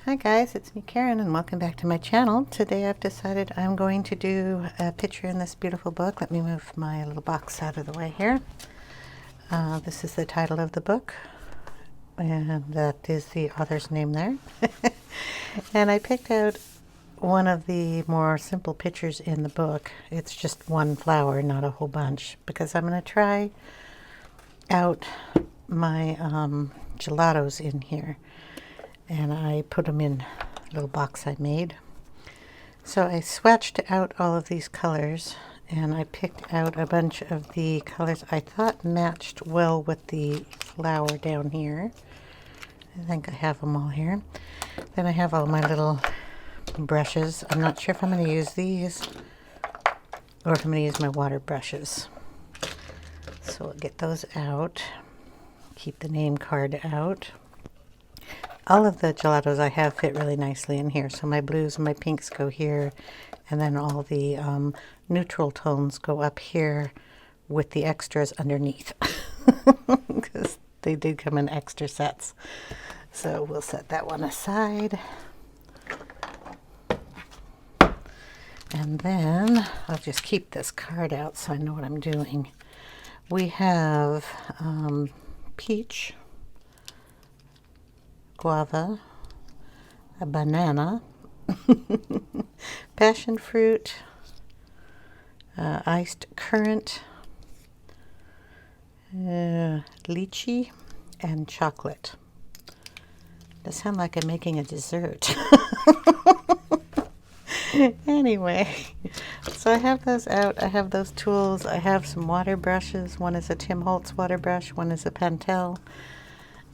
Hi guys, it's me Karen and welcome back to my channel. Today I've decided I'm going to do a picture in this beautiful book. Let me move my little box out of the way here. This is the title of the book and that is the author's name there. And I picked out one of the more simple pictures in the book. It's just one flower, not a whole bunch, because I'm going to try out my gelatos in here. And I put them in a little box I made. So I swatched out all of these colors and I picked out a bunch of the colors I thought matched well with the flower down here. I think I have them all here. Then I have all my little brushes. I'm not sure if I'm going to use these or if I'm going to use my water brushes. So I'll get those out. Keep the name card out. All of the gelatos I have fit really nicely in here. So my blues and my pinks go here. And then all the neutral tones go up here with the extras underneath. Because they did come in extra sets. So we'll set that one aside. And then I'll just keep this card out so I know what I'm doing. We have peach, guava, a banana, passion fruit, iced currant, lychee, and chocolate. Does sound like I'm making a dessert. Anyway, so I have those out. I have those tools. I have some water brushes. One is a Tim Holtz water brush. One is a Pentel.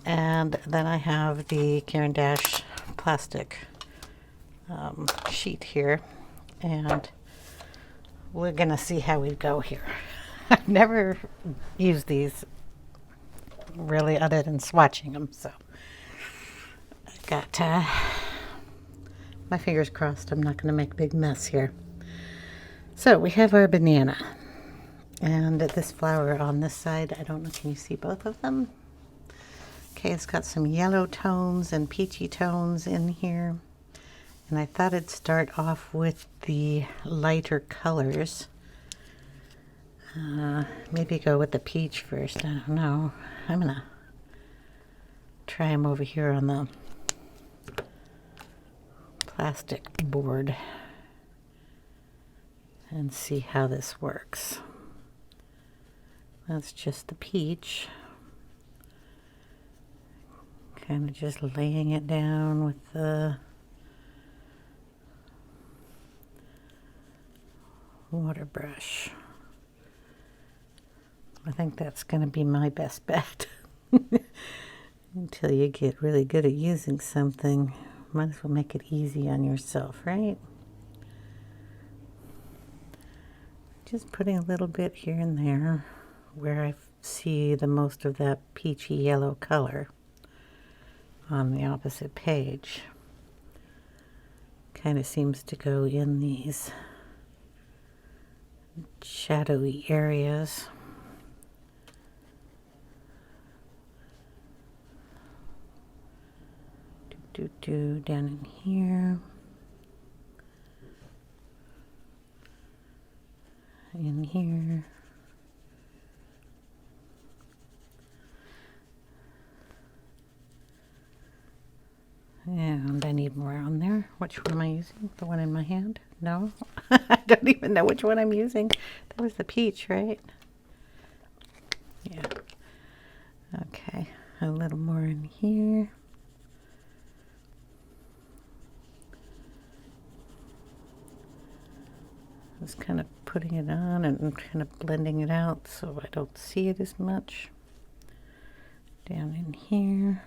And then I have the Caran D'ache plastic sheet here. And we're going to see how we go here. I've never used these really other than swatching them. So I've got my fingers crossed. I'm not going to make a big mess here. So we have our banana. And this flower on this side, I don't know, can you see both of them? Okay, it's got some yellow tones and peachy tones in here. And I thought I'd start off with the lighter colors. Maybe go with the peach first, I don't know. I'm gonna try them over here on the plastic board and see how this works. That's just the peach. Kind of just laying it down with the water brush. I think that's going to be my best bet. Until you get really good at using something, might as well make it easy on yourself, right? Just putting a little bit here and there where I see the most of that peachy yellow color on the opposite page. Kind of seems to go in these shadowy areas. Down in here. In here. And I need more on there. Which one am I using? The one in my hand? No? I don't even know which one I'm using. That was the peach, right? Yeah. Okay. A little more in here. Just kind of putting it on and kind of blending it out so I don't see it as much. Down in here.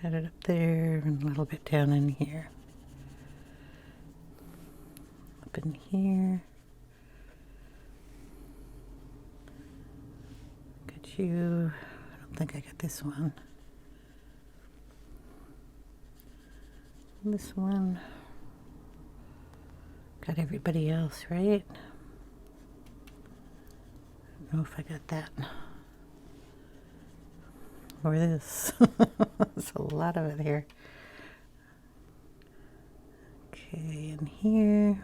Got it up there and a little bit down in here. Up in here. Got you. I don't think I got this one. This one. Got everybody else, right? I don't know if I got that. or this. There's a lot of it here. Okay, and here.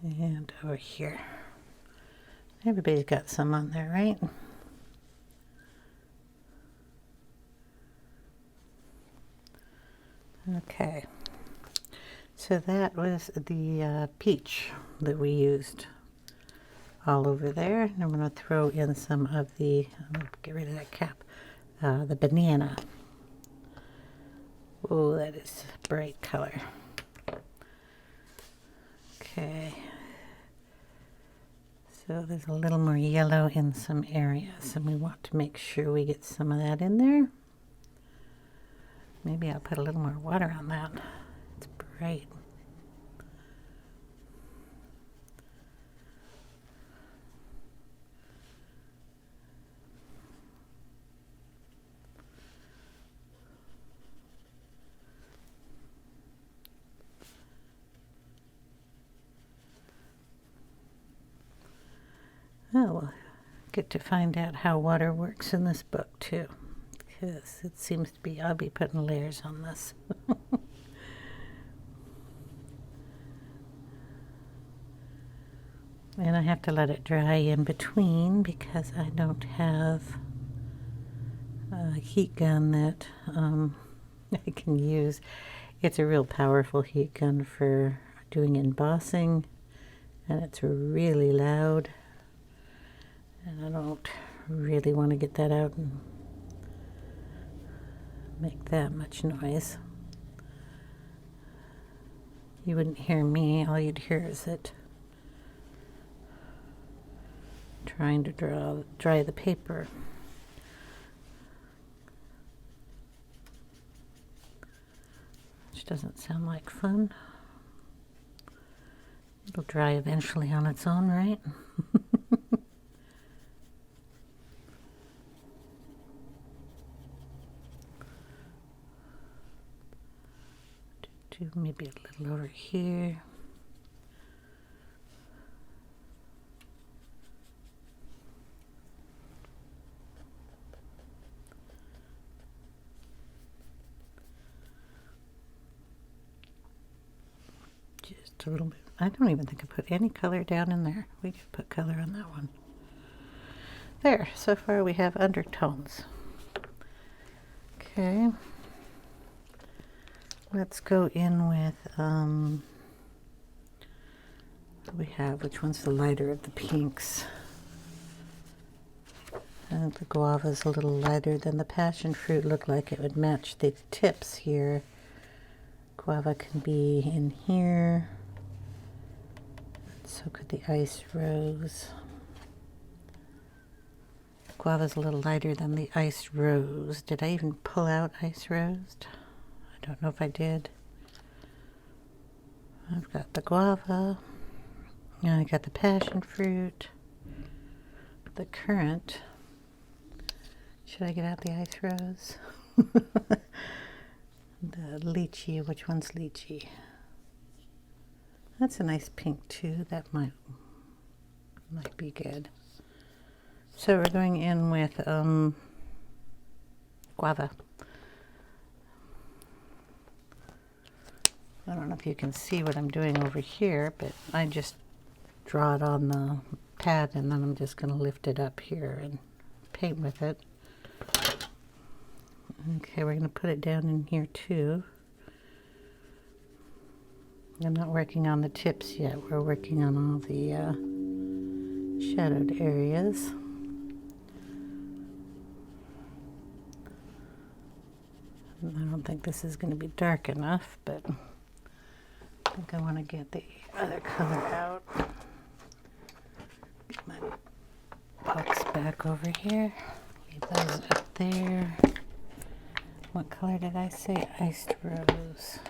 And over here. Everybody's got some on there, right? Okay. So that was the peach that we used all over there. And I'm going to throw in some of the, I'm going to get rid of that cap, the banana. Oh, that is a bright color. Okay. So there's a little more yellow in some areas, and we want to make sure we get some of that in there. Maybe I'll put a little more water on that. It's bright. Oh, we'll get to find out how water works in this book too, because it seems to be, I'll be putting layers on this. And I have to let it dry in between because I don't have a heat gun that I can use. It's a real powerful heat gun for doing embossing, and it's really loud. And I don't really want to get that out and make that much noise. You wouldn't hear me, all you'd hear is it trying to dry the paper. Which doesn't sound like fun. It'll dry eventually on its own, right? Maybe a little over here. Just a little bit. I don't even think I put any color down in there. We could put color on that one. There, so far we have undertones. Okay. Let's go in with, we have, which one's the lighter of the pinks? I think the guava is a little lighter than the passion fruit. Looked like it would match the tips here. Guava can be in here. So could the ice rose. Guava's a little lighter than the ice rose. Did I even pull out ice rose? I don't know if I did. I've got the guava. I got the passion fruit. The currant. Should I get out the ice rose? The lychee. Which one's lychee? That's a nice pink too. That might be good. So we're going in with guava. I don't know if you can see what I'm doing over here, but I just draw it on the pad and then I'm just going to lift it up here and paint with it. Okay, we're going to put it down in here too. I'm not working on the tips yet. We're working on all the shadowed areas. I don't think this is going to be dark enough, but I think I want to get the other color out. Get my box back over here. Leave those up there. What color did I say? Iced rose.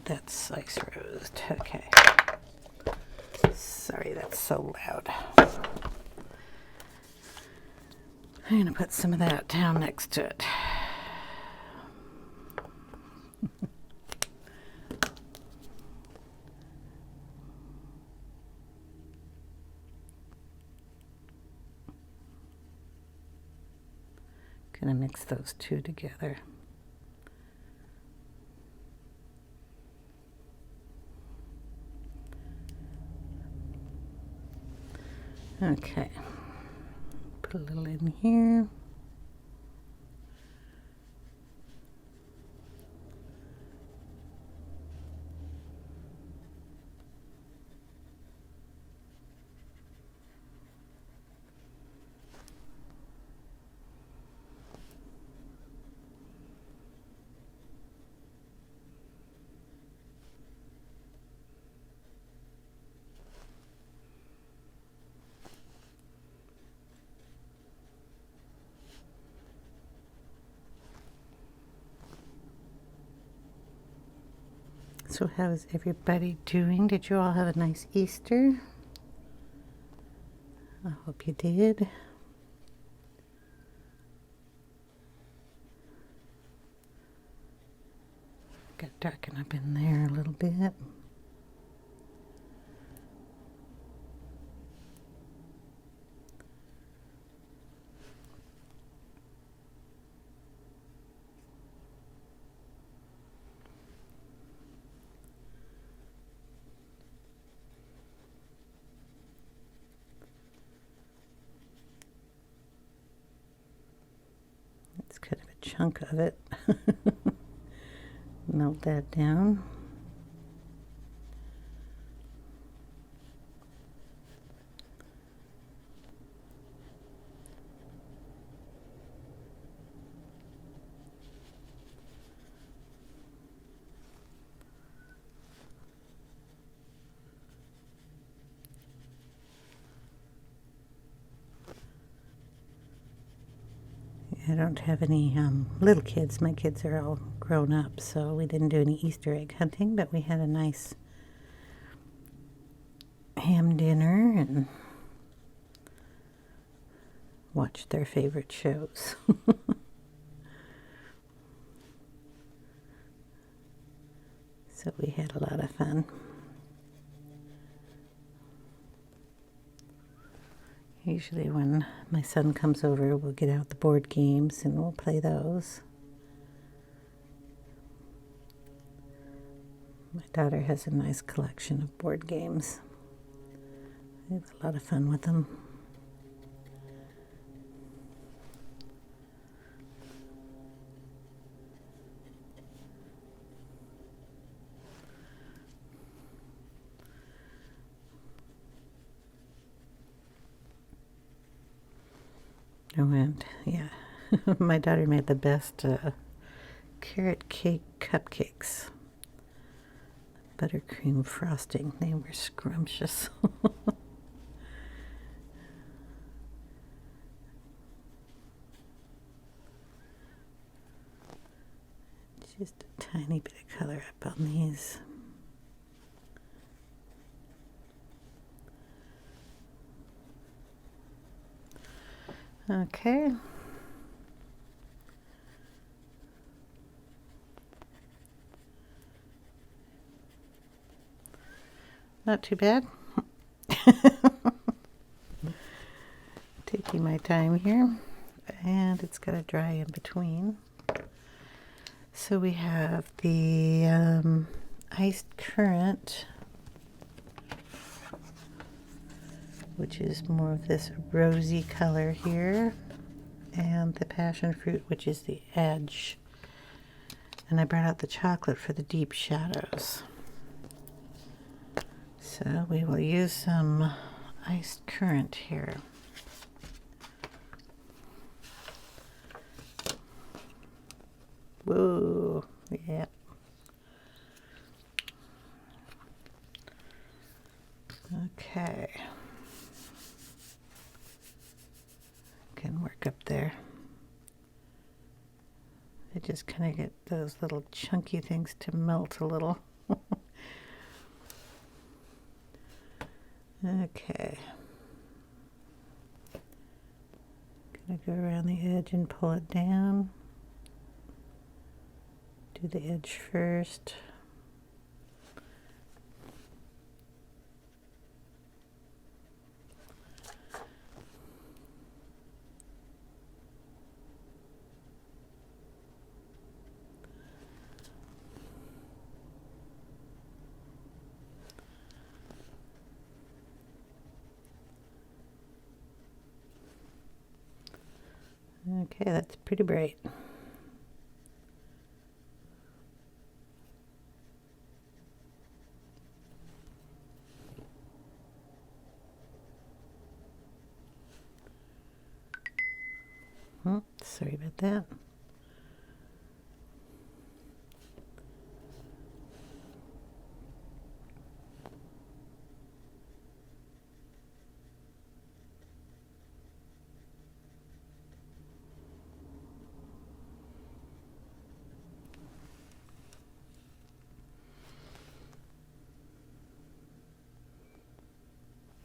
That's ice rose. Okay. Sorry, that's so loud. I'm going to put some of that down next to it. Gonna mix those two together. Okay, put a little in here. So how is everybody doing? Did you all have a nice Easter? I hope you did. Got to darken up in there a little bit. It's kind of a chunk of it. Melt that down. I don't have any little kids. My kids are all grown up, so we didn't do any Easter egg hunting, but we had a nice ham dinner and watched their favorite shows. So we had a lot of fun. Usually when my son comes over, we'll get out the board games and we'll play those. My daughter has a nice collection of board games. I have a lot of fun with them. Oh, and yeah, my daughter made the best carrot cake cupcakes. Buttercream frosting. They were scrumptious. Just a tiny bit of color up on these. Okay. Not too bad. Taking my time here, and it's got to dry in between. So we have the iced currant, which is more of this rosy color here, and the passion fruit, which is the edge. And I brought out the chocolate for the deep shadows. So we will use some iced currant here. Whoa, yeah. Okay. Can work up there. I just kind of get those little chunky things to melt a little. Okay. Gonna go around the edge and pull it down. Do the edge first. Okay, that's pretty bright. Sorry about that.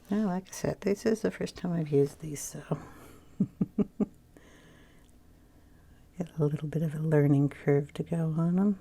Well, like I said, this is the first time I've used these, so get a little bit of a learning curve to go on them.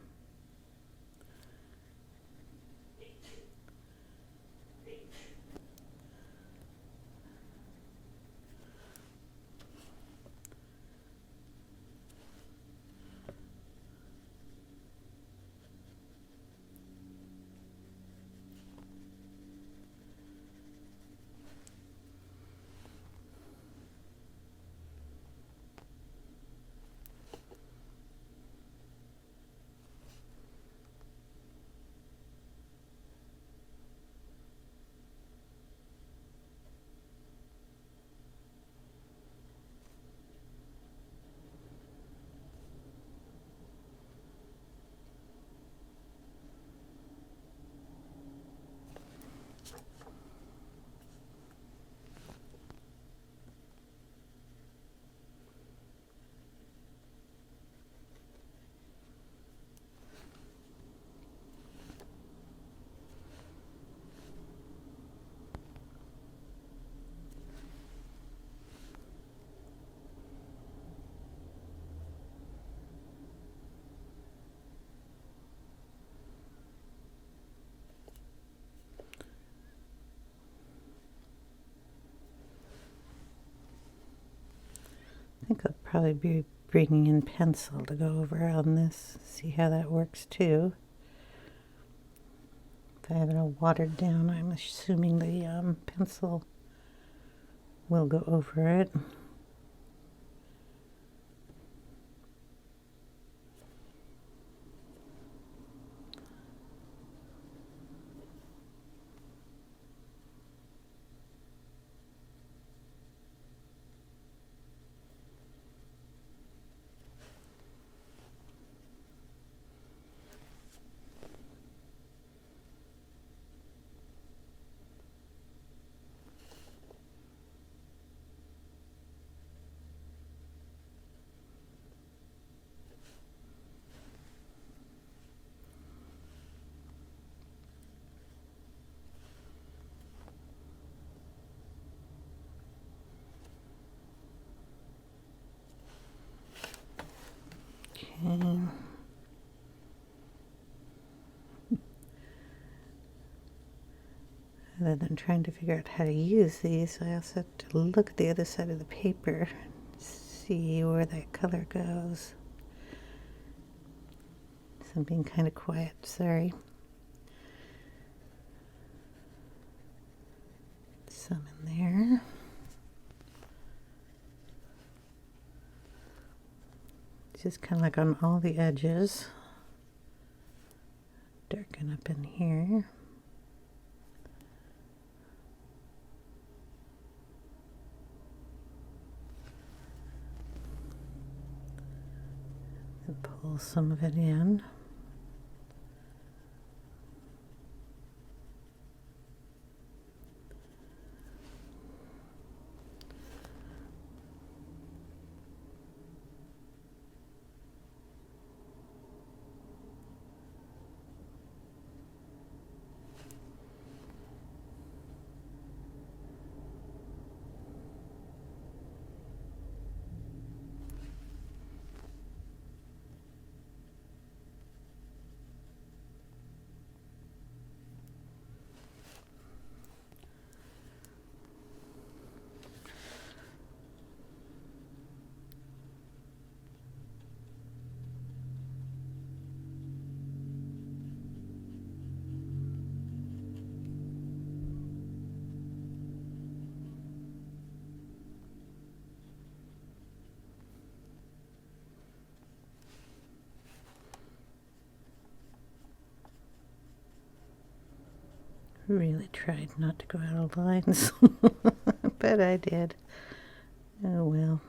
I think I'll probably be bringing in pencil to go over on this, see how that works too. If I have it all watered down, I'm assuming the pencil will go over it. Okay. Other than trying to figure out how to use these, I also have to look at the other side of the paper, see where that color goes. So I'm being kind of quiet, sorry. Some in there. Just kind of like on all the edges. Darken up in here. And pull some of it in. really tried not to go out of lines, but I did. Oh well.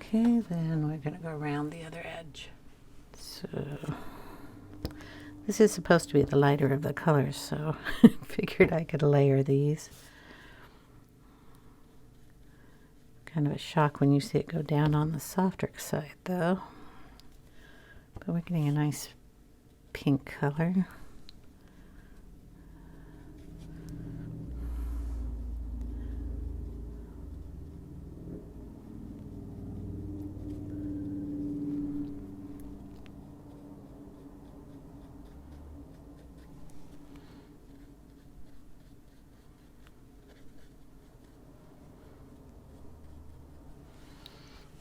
Okay, then we're going to go around the other edge. So this is supposed to be the lighter of the colors, so I figured I could layer these. Kind of a shock when you see it go down on the softer side though. But we're getting a nice pink color.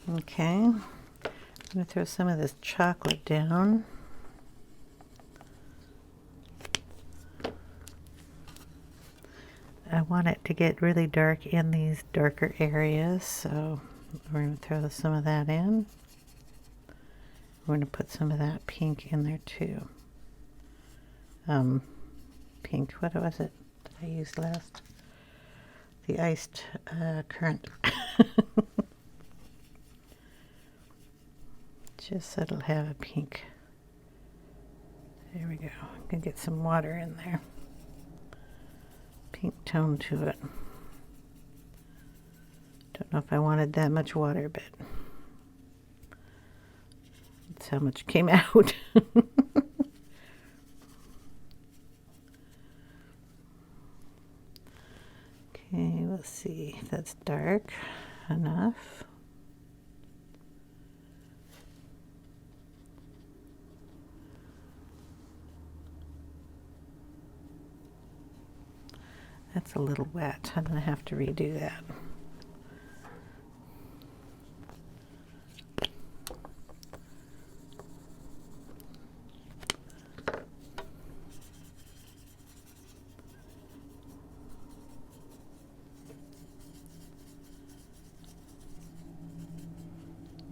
Okay, I'm going to throw some of this chocolate down. I want it to get really dark in these darker areas, so we're going to throw some of that in. We're going to put some of that pink in there too. Pink, what was it that I used last? The iced currant. Just so it'll have a pink. There we go. I'm going to get some water in there. Pink tone to it. Don't know if I wanted that much water, but that's how much came out. Okay, let's see if that's dark enough. That's a little wet. I'm going to have to redo that.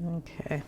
Okay.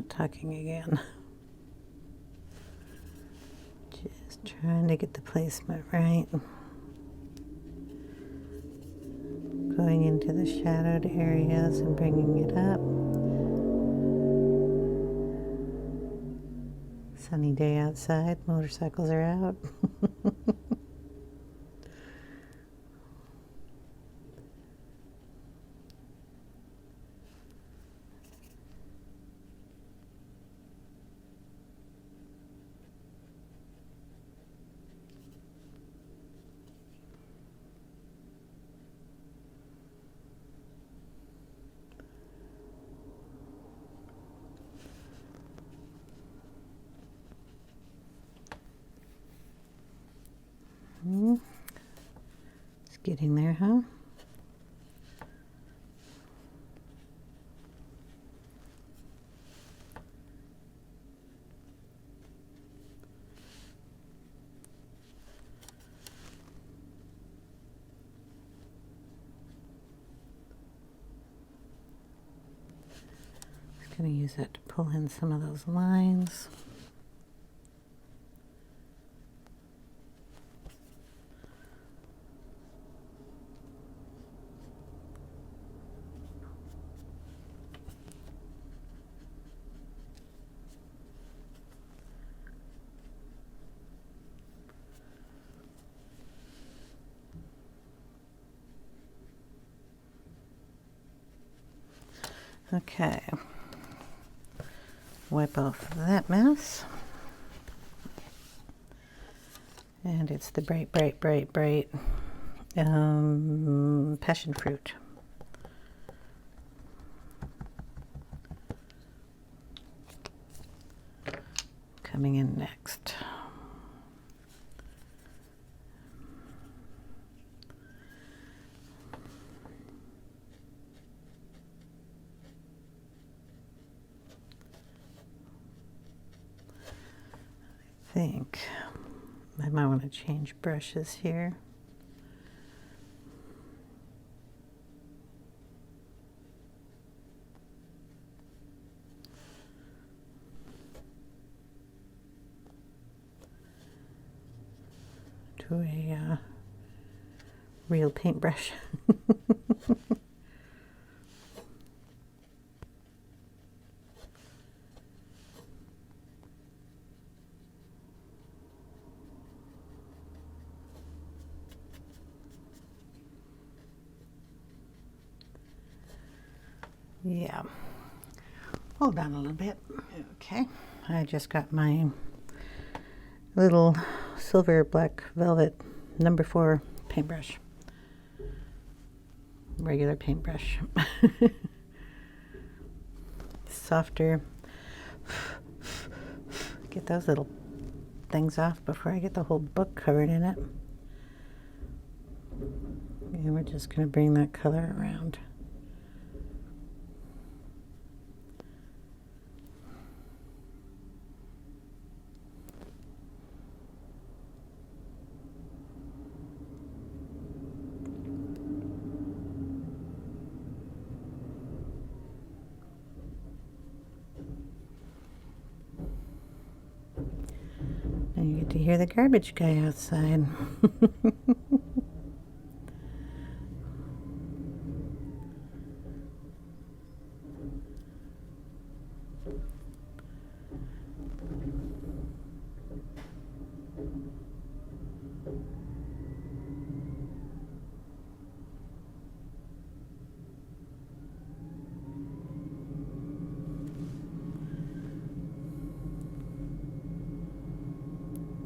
not talking again. Just trying to get the placement right. Going into the shadowed areas and bringing it up. Sunny day outside, motorcycles are out. It's getting there, huh? Just going to use that to pull in some of those lines. Okay, wipe off that mess. And it's the bright passion fruit. Coming in next. I think I might want to change brushes here. To a real paintbrush. Yeah, hold on a little bit. Okay, I just got my little silver black velvet number 4 paintbrush, regular paintbrush. Softer. Get those little things off before I get the whole book covered in it. And we're just going to bring that color around. And you get to hear the garbage guy outside.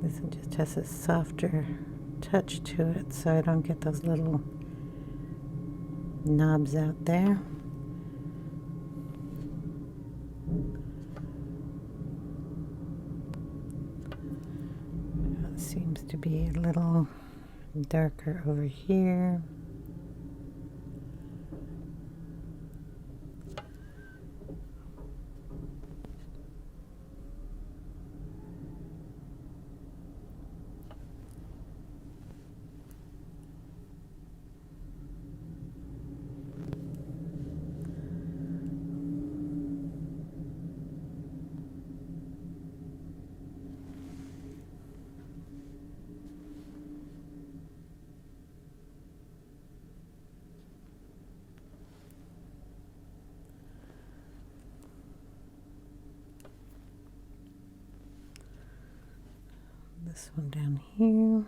This one just has a softer touch to it, so I don't get those little knobs out there. It seems to be a little darker over here. this one down here.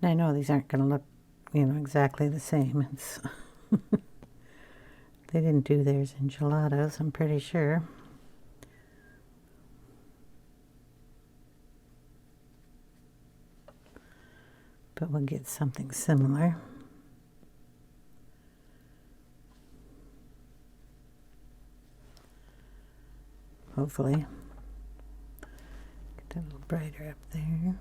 I know these aren't going to look, you know, exactly the same. It's they didn't do theirs in gelatos, I'm pretty sure. But we'll get something similar. Hopefully. Get that a little brighter up there.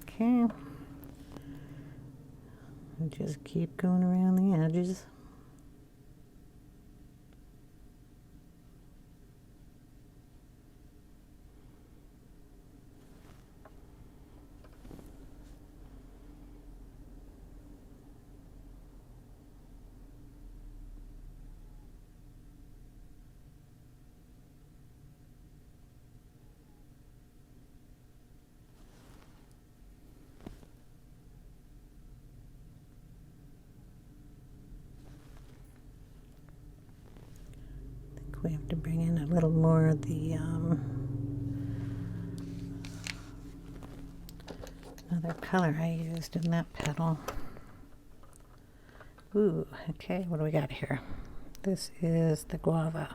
Okay, and just keep going around the edges. We have to bring in a little more of the other color I used in that petal. Ooh, okay, what do we got here? This is the Guava.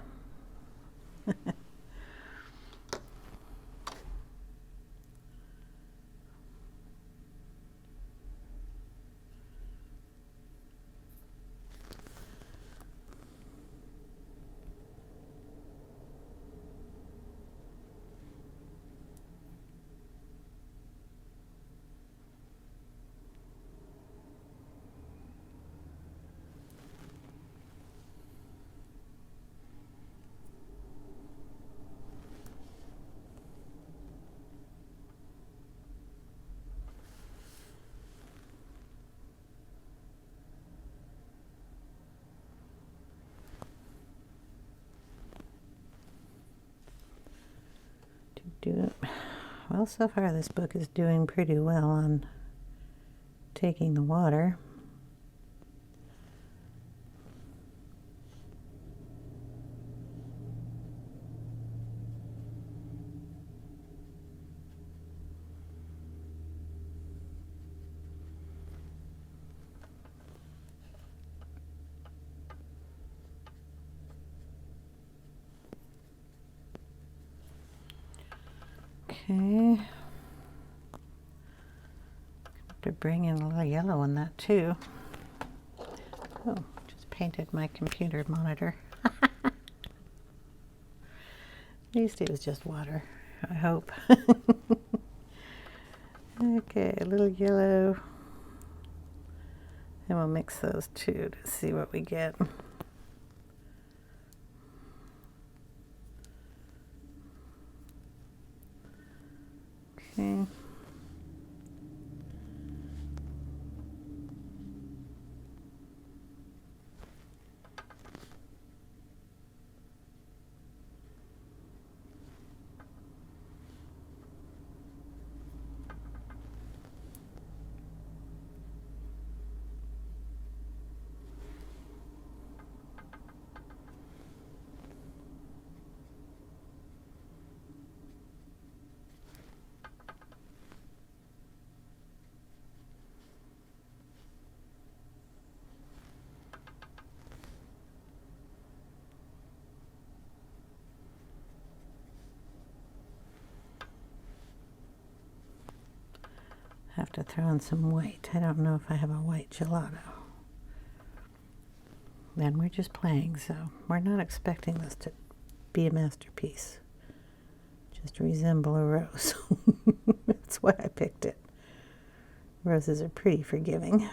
Well, so far this book is doing pretty well on taking the water. Okay, to bring in a little yellow in that too. Oh, just painted my computer monitor. At least it was just water, I hope. Okay, a little yellow, and we'll mix those two to see what we get. Okay. to throw in some white. I don't know if I have a white gelato. And we're just playing, so we're not expecting this to be a masterpiece. Just resemble a rose. That's why I picked it. Roses are pretty forgiving.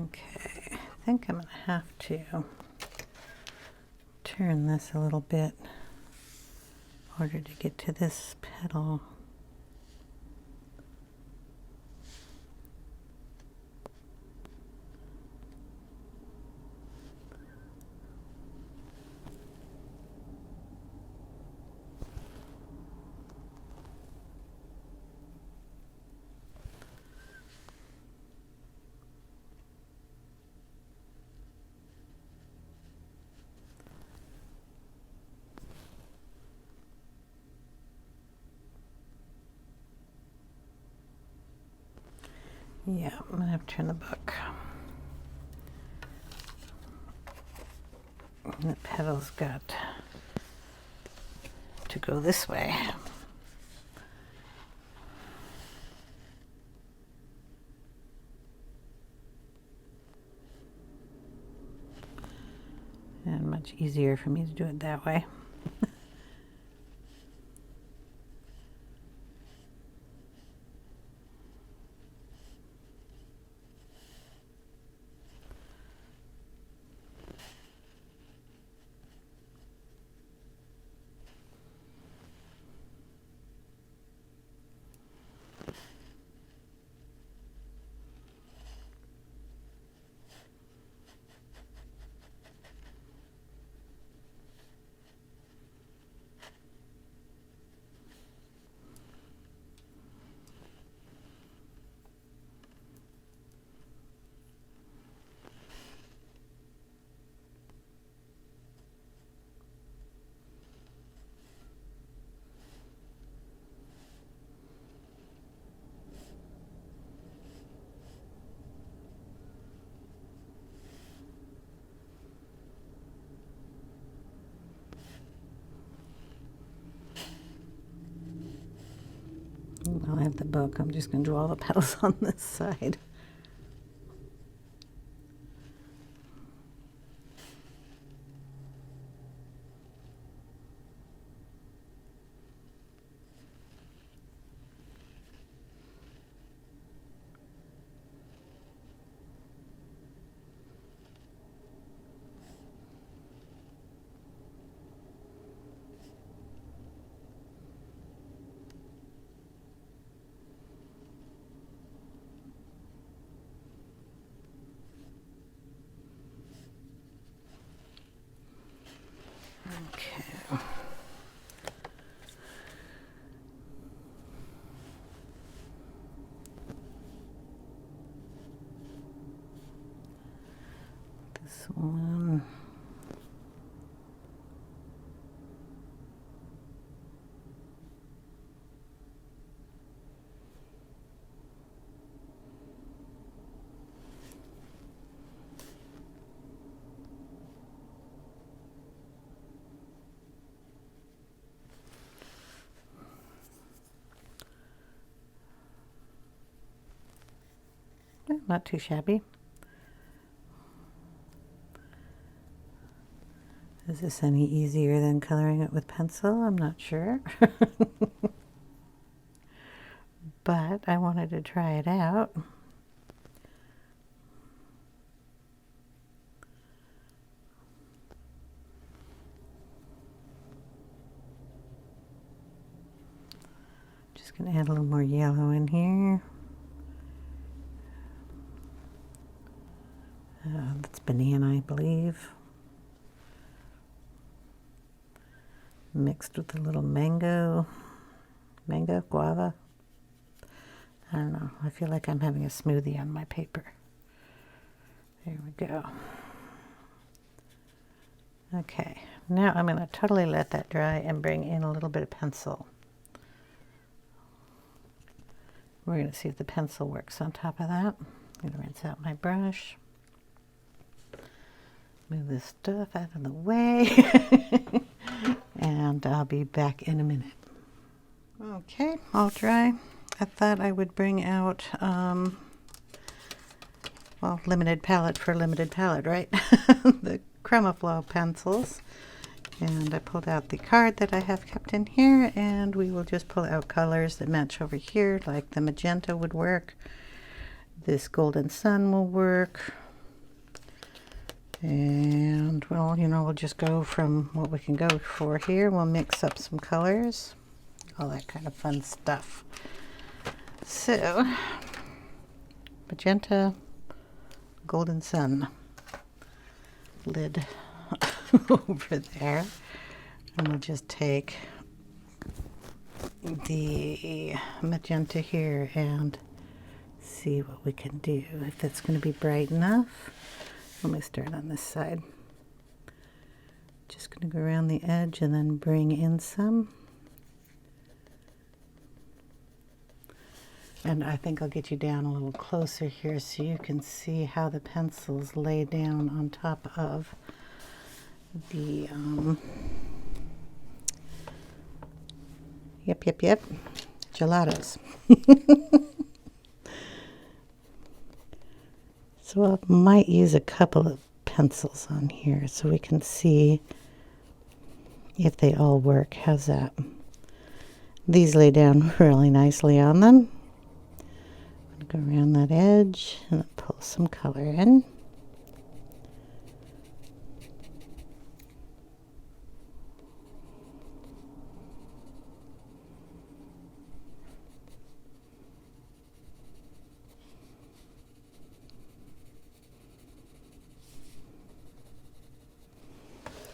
Okay, I think I'm going to have to turn this a little bit in order to get to this petal. Yeah, I'm going to have to turn the book. And the petal's got to go this way. And much easier for me to do it that way. I'll have the book. I'm just going to do all the petals on this side. Okay. This one. Not too shabby. Is this any easier than coloring it with pencil? I'm not sure. But I wanted to try it out. Just going to add a little more yellow in here. That's banana, I believe. Mixed with a little mango, guava. I don't know. I feel like I'm having a smoothie on my paper. There we go. Okay, now I'm going to totally let that dry and bring in a little bit of pencil. We're going to see if the pencil works on top of that. I'm going to rinse out my brush. Move this stuff out of the way. And I'll be back in a minute. Okay, all dry. I thought I would bring out, well, limited palette for limited palette, right? The Chromaflow pencils. And I pulled out the card that I have kept in here, and we will just pull out colors that match over here, like the magenta would work. This golden sun will work. And, well, you know, we'll just go from what we can go for here. We'll mix up some colors, all that kind of fun stuff. So, magenta, golden sun, lid over there. And we'll just take the magenta here and see what we can do, if that's going to be bright enough. Let me start on this side. Just going to go around the edge and then bring in some. And I think I'll get you down a little closer here so you can see how the pencils lay down on top of the, yep, gelatos. So I might use a couple of pencils on here so we can see if they all work. How's that? These lay down really nicely on them. I'm going to go around that edge and pull some color in.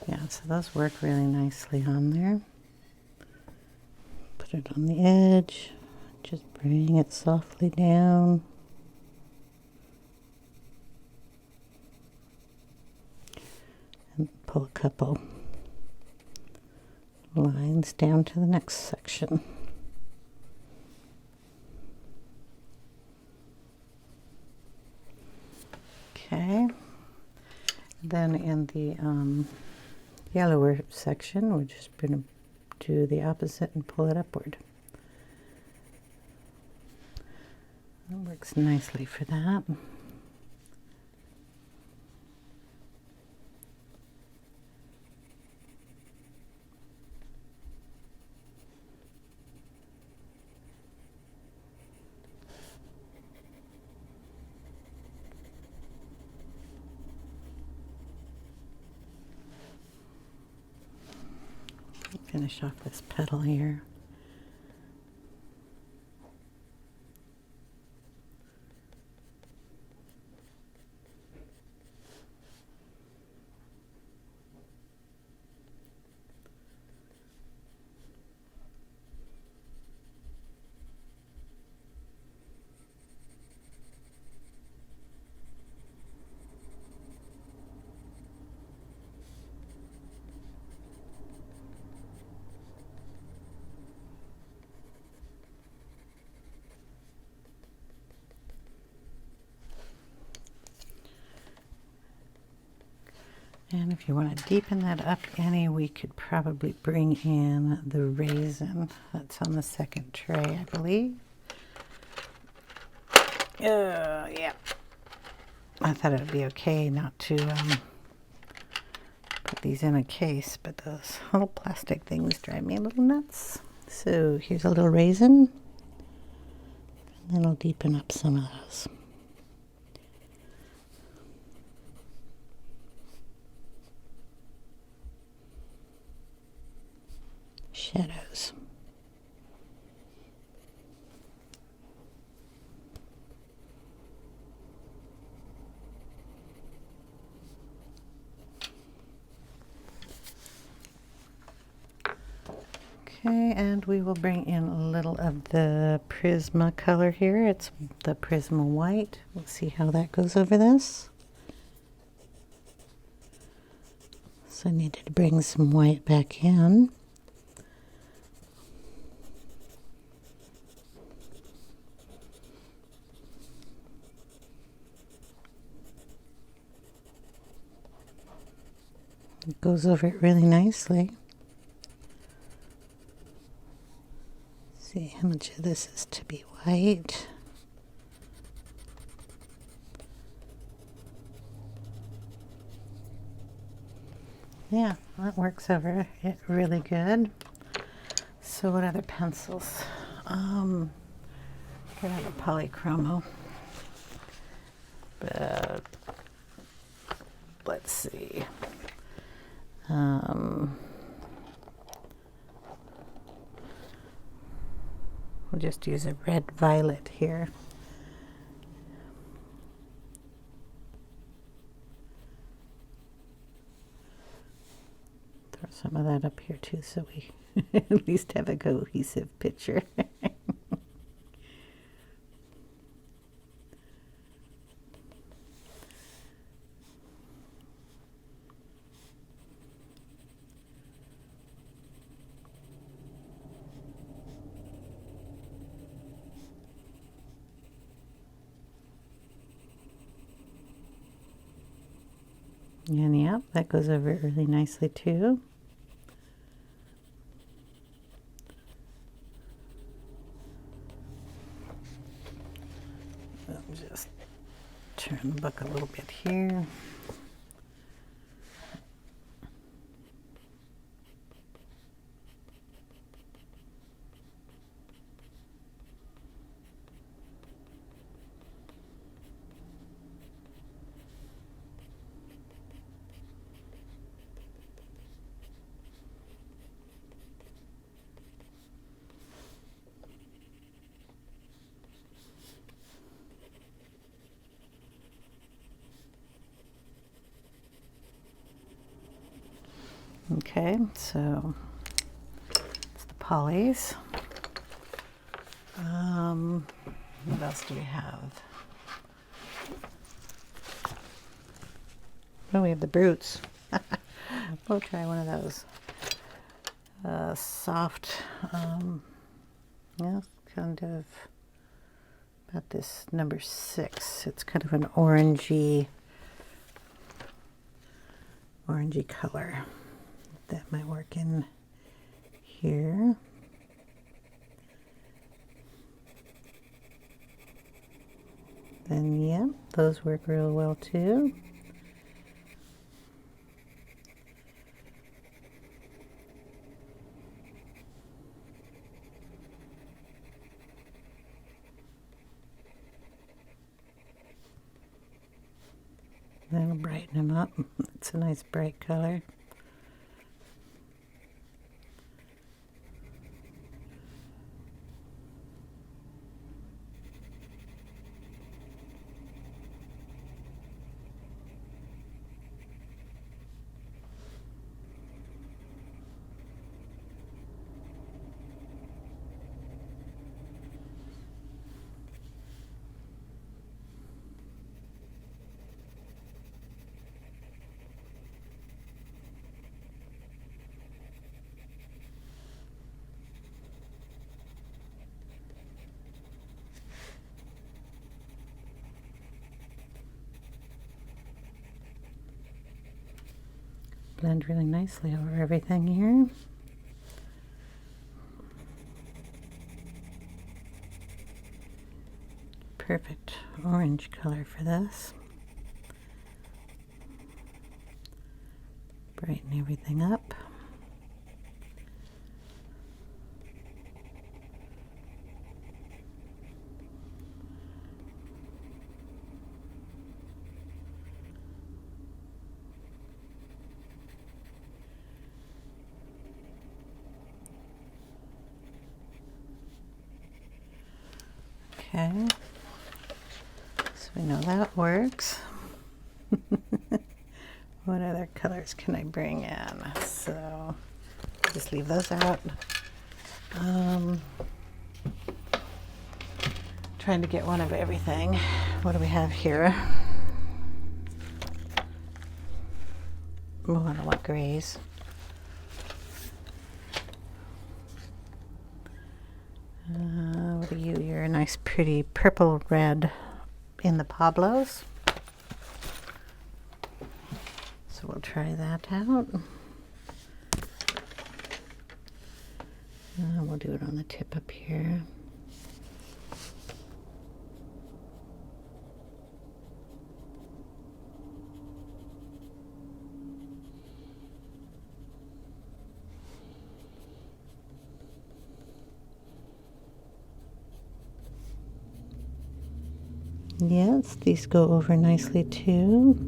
Yeah, so those work really nicely on there. Put it on the edge, just bring it softly down. And pull a couple lines down to the next section. Okay. Then in the yellower section, we're just going to do the opposite and pull it upward. That works nicely for that. Finish off this petal here. And if you want to deepen that up any, we could probably bring in the raisin. That's on the second tray, I believe. Yeah. I thought it would be okay not to put these in a case, but those little plastic things drive me a little nuts. So here's a little raisin, and then I'll deepen up some of those. Shadows. Okay, and we will bring in a little of the Prisma color here. It's the Prisma White. We'll see how that goes over this. So I needed to bring some white back in. It goes over it really nicely. See how much of this is to be white. Yeah, that works over it really good. So what other pencils? Get out a Polychromo. But let's see. We'll just use a red violet here. Throw some of that up here too, so we at least have a cohesive picture. And yeah, that goes over it really nicely too. I'll just turn the book a little bit here. Okay, so it's the polys. What else do we have? Oh, we have the Brutes. We'll try one of those. Soft, yeah, kind of about this number 6. It's kind of an orangey color. That might work in here. Then yeah, those work real well too. That'll brighten them up. It's a nice bright color. Blend really nicely over everything here. Perfect orange color for this. Brighten everything up. Okay, so we know that works. What other colors can I bring in? So just leave those out. Trying to get one of everything. What do we have here? Oh, I don't want grays. What are you? You're a nice pretty purple red in the Pablos. So we'll try that out. We'll do it on the tip up here. Yes, these go over nicely too.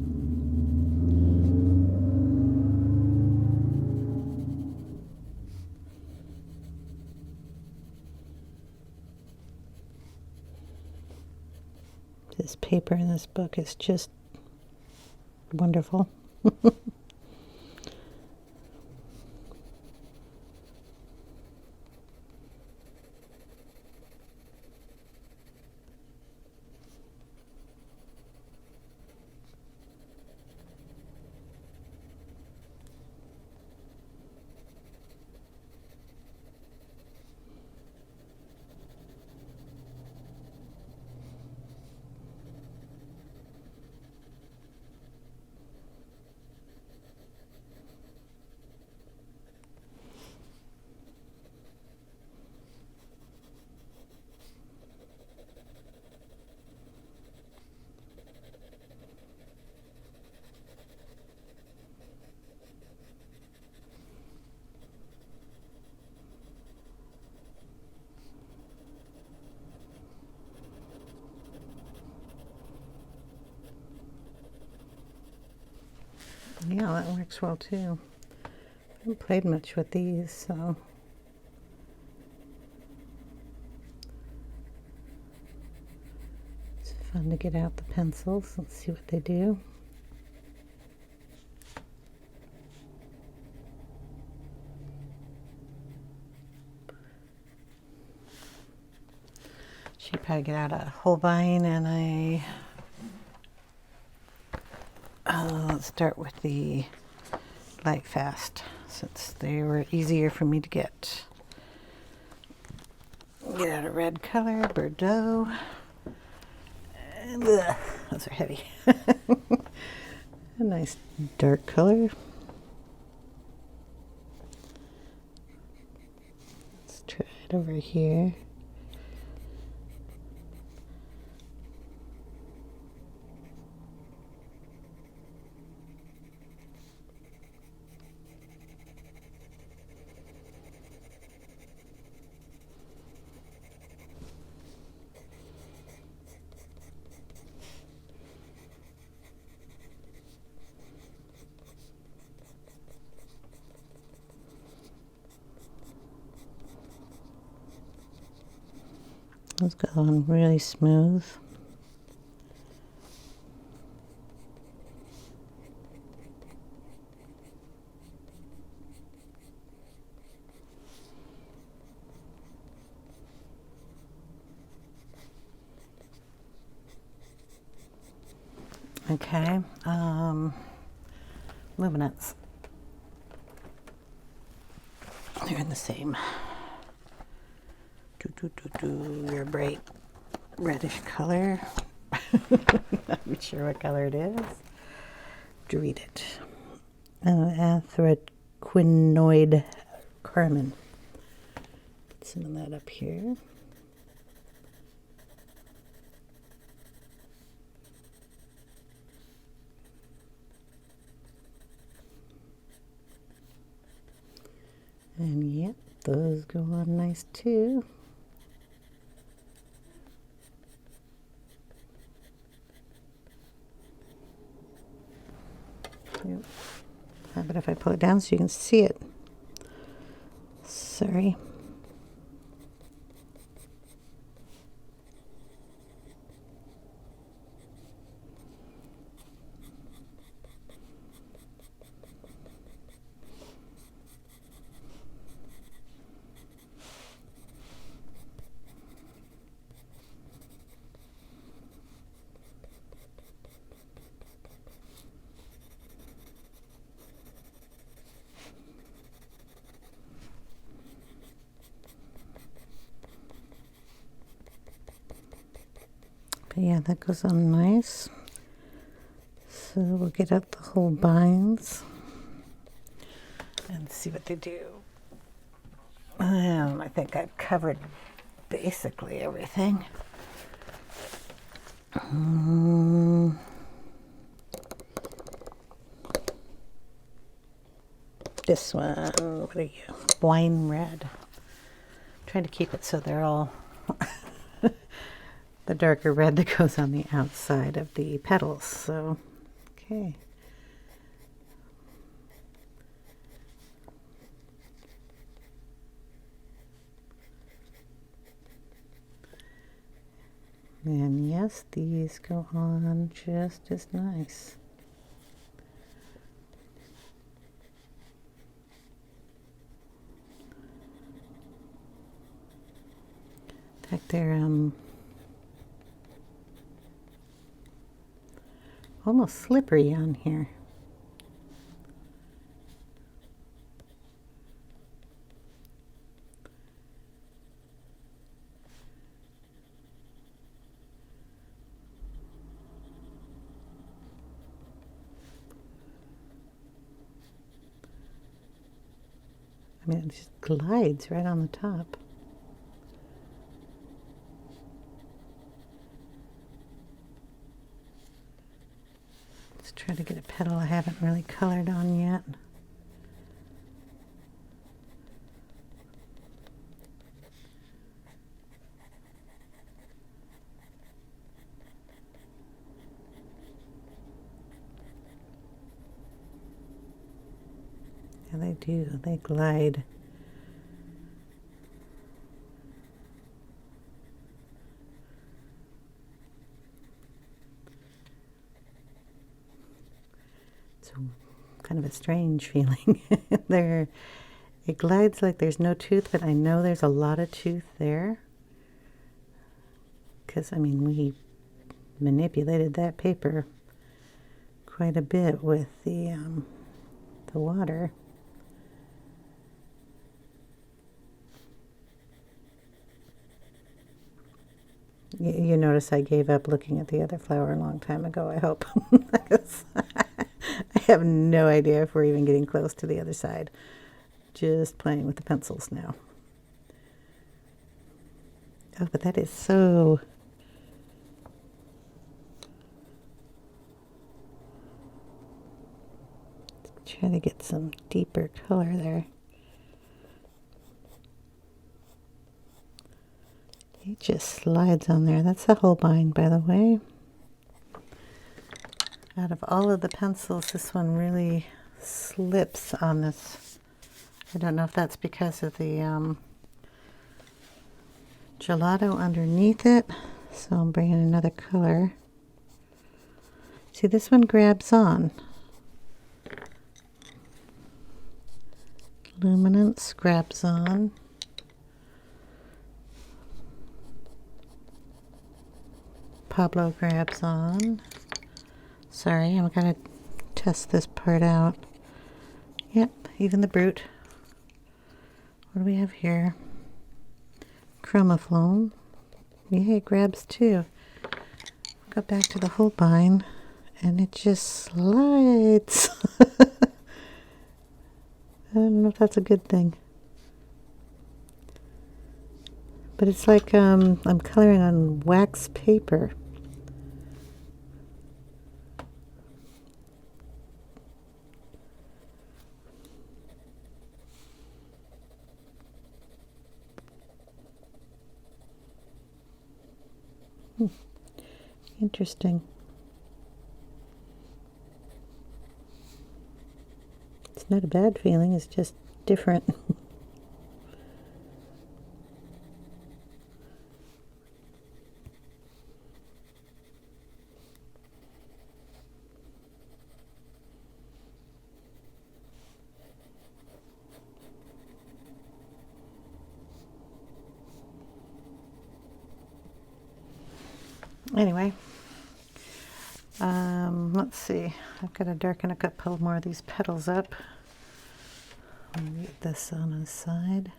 This paper in this book is just wonderful. Yeah, that works well too. I haven't played much with these, so. It's fun to get out the pencils. Let's see what they do. Should probably get out a Holbein and a let's start with the Lightfast, since they were easier for me to get. Get out a red color, Bordeaux. And, those are heavy. A nice dark color. Let's try it over here. It's going really smooth. Okay, luminance. They're in the same. You're a bright reddish color. Not sure what color it is. To read it. Anthraquinone Carmine. Put some of that up here. And yep, those go on nice too. Yep. How about if I pull it down so you can see it? Sorry. But yeah, that goes on nice. So we'll get out the Holbeins and see what they do. I think I've covered basically everything. This one, what are you? Wine red. I'm trying to keep it so they're all the darker red that goes on the outside of the petals. So, okay. And yes, these go on just as nice. In fact, they're almost slippery on here. I mean, it just glides right on the top. Let's try to get a petal I haven't really colored on yet. Yeah, they do. They glide. It's kind of a strange feeling. It glides like there's no tooth, but I know there's a lot of tooth there. Because, I mean, we manipulated that paper quite a bit with the water. You notice I gave up looking at the other flower a long time ago, I hope. I have no idea if we're even getting close to the other side. Just playing with the pencils now. Oh, but that is so... Try to get some deeper color there. It just slides on there. That's a Holbein, by the way. Out of all of the pencils, this one really slips on this. I don't know if that's because of the gelato underneath it. So I'm bringing another color. See, this one grabs on. Luminance grabs on. Pablo grabs on. Sorry, I'm gonna test this part out. Yep, even the Brut. What do we have here? Chromaflow. Yeah, it grabs too. Go back to the Holbein, and it just slides. I don't know if that's a good thing. But it's like I'm coloring on wax paper. Interesting. It's not a bad feeling, it's just different. Anyway, let's see. I've got to darken a couple more of these petals up. I'll leave this on the side.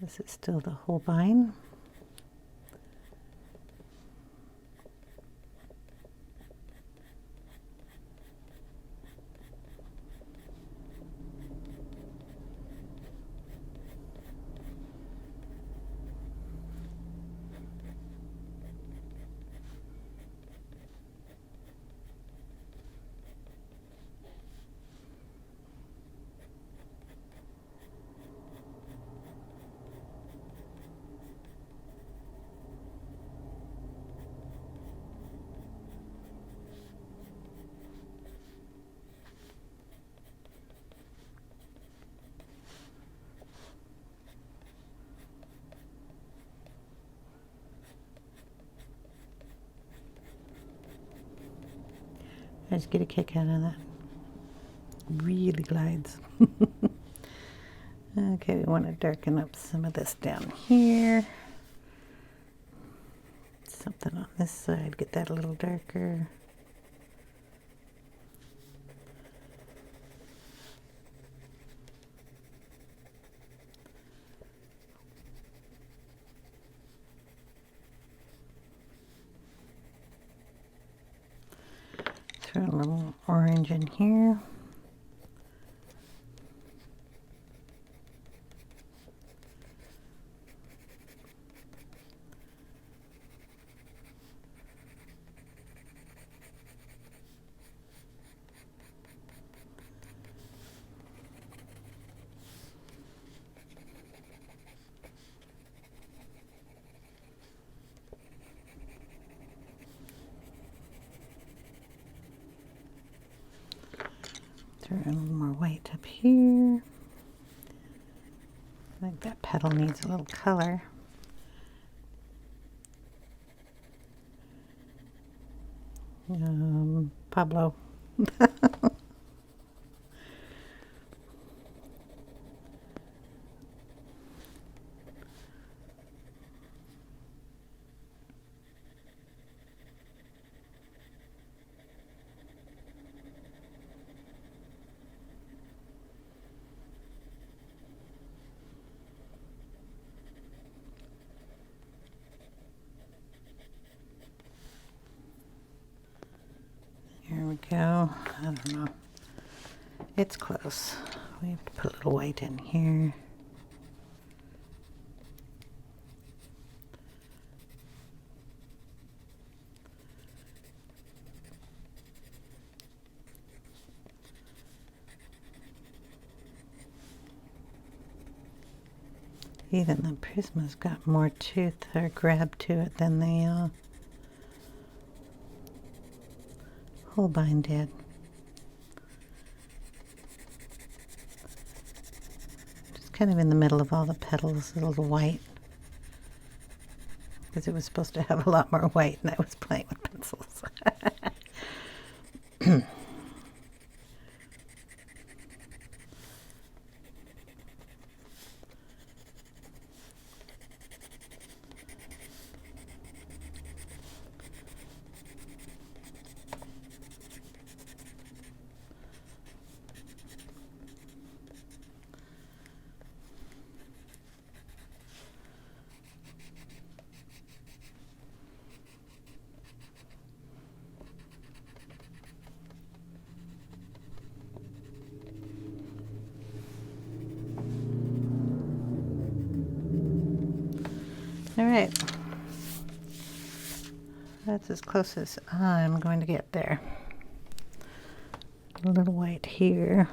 This is still the Holbein. I just get a kick out of that. Really glides. Okay, we want to darken up some of this down here. Something on this side, get that a little darker. Throw a little orange in here. Throw a little more white up here. I think that petal needs a little color. Pablo. Here we go. I don't know. It's close. We have to put a little white in here. Even the Prisma's got more tooth or grab to it than the Holbein did. Just kind of in the middle of all the petals, a little white. Because it was supposed to have a lot more white and I was playing with pencils. All right, that's as close as I'm going to get there. A little white here.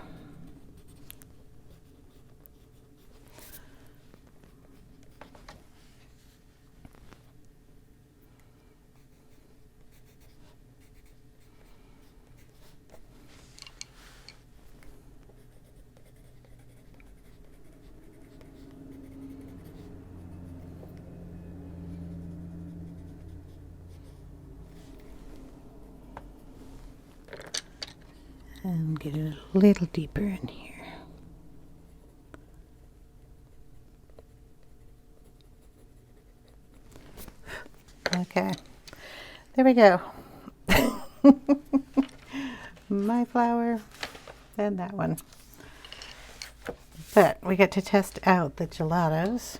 And get it a little deeper in here. Okay, there we go. My flower and that one. But we get to test out the gelatos.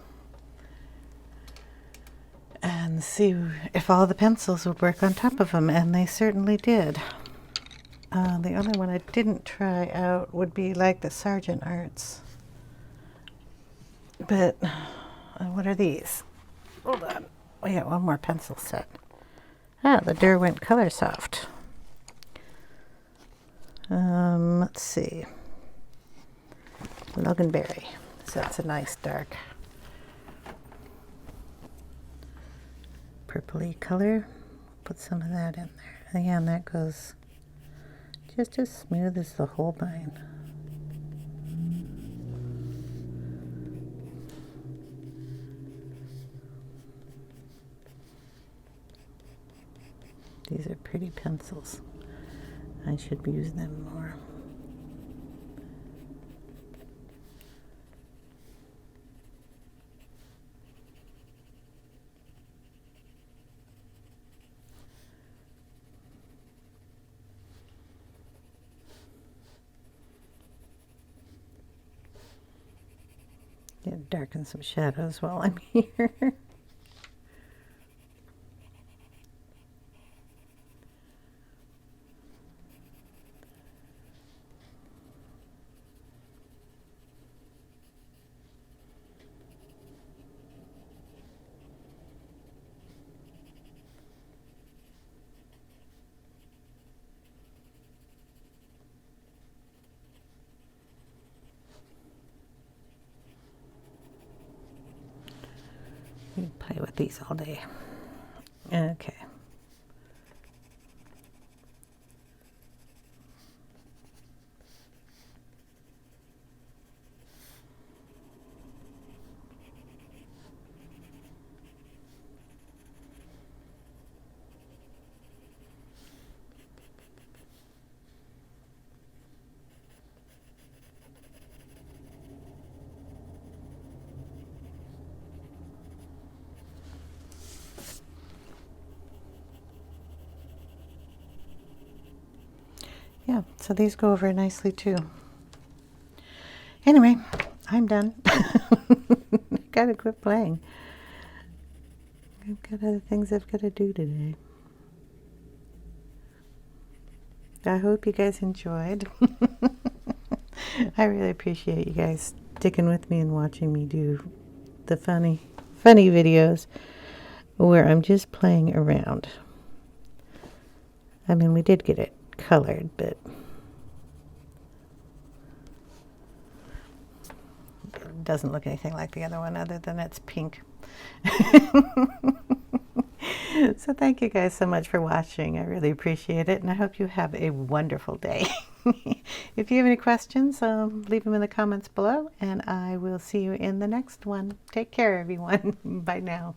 and see if all the pencils would work on top of them, and they certainly did. The only one I didn't try out would be like the Sargent Arts. But what are these? Hold on. We got one more pencil set. Ah, the Derwent Coloursoft. Let's see. Loganberry. So that's a nice dark purpley color. Put some of that in there. Again, that goes just as smooth as the Holbein. These are pretty pencils. I should use them more. Yeah, darken some shadows while I'm here. You can play with these all day. Okay. Yeah, so these go over nicely too. Anyway, I'm done. I've got to quit playing. I've got other things I've got to do today. I hope you guys enjoyed. I really appreciate you guys sticking with me and watching me do the funny videos where I'm just playing around. I mean, we did get it colored, but it doesn't look anything like the other one other than it's pink. So thank you guys so much for watching. I really appreciate it, and I hope you have a wonderful day. If you have any questions, leave them in the comments below, and I will see you in the next one. Take care, everyone. Bye now.